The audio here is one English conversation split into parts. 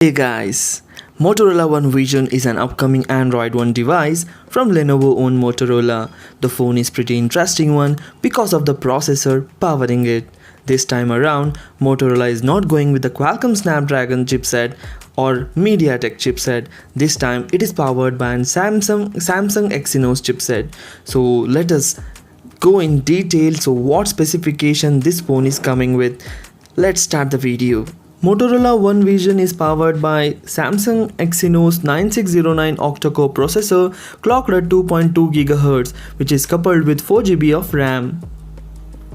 Hey guys, Motorola One Vision is an upcoming Android One device from Lenovo owned Motorola. The phone is pretty interesting one because of the processor powering it. This time around, Motorola is not going with the Qualcomm Snapdragon chipset or MediaTek chipset. This time it is powered by an Samsung Exynos chipset. So let us go in detail. So what specification this phone is coming with? Let's start the video. Motorola One Vision is powered by Samsung Exynos 9609 octa-core processor clocked at 2.2 GHz, which is coupled with 4 GB of RAM.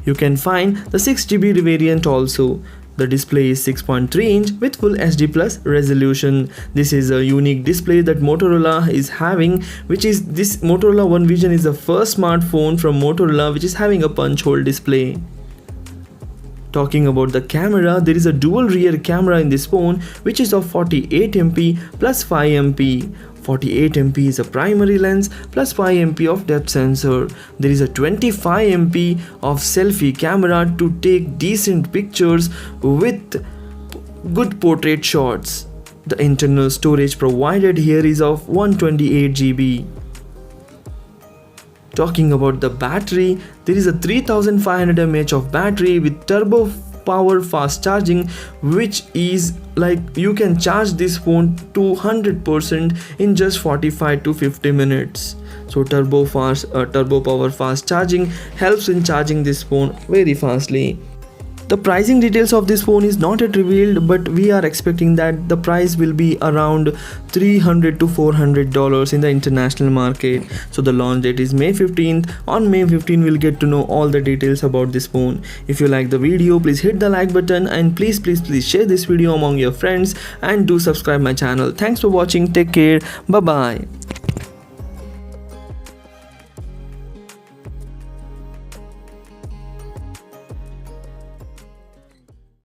You can find the 6 GB variant also. The display is 6.3 inch with full HD plus resolution. This is a unique display that Motorola is having, which is this Motorola One Vision is the first smartphone from Motorola which is having a punch hole display. Talking about the camera, there is a dual rear camera in this phone which is of 48MP plus 5MP. 48MP is a primary lens plus 5MP of depth sensor. There is a 25MP of selfie camera to take decent pictures with good portrait shots. The internal storage provided here is of 128 GB. Talking about the battery, there is a 3500 mAh of battery with turbo power fast charging, which is like you can charge this phone to 100% in just 45 to 50 minutes. So turbo power fast charging helps in charging this phone very fastly. The pricing details of this phone is not yet revealed, but we are expecting that the price will be around $300 to $400 in the international market. So the launch date is May 15th. On May 15th, we'll get to know all the details about this phone. If you like the video, please hit the like button and please share this video among your friends and do subscribe my channel. Thanks for watching. Take care. Bye bye.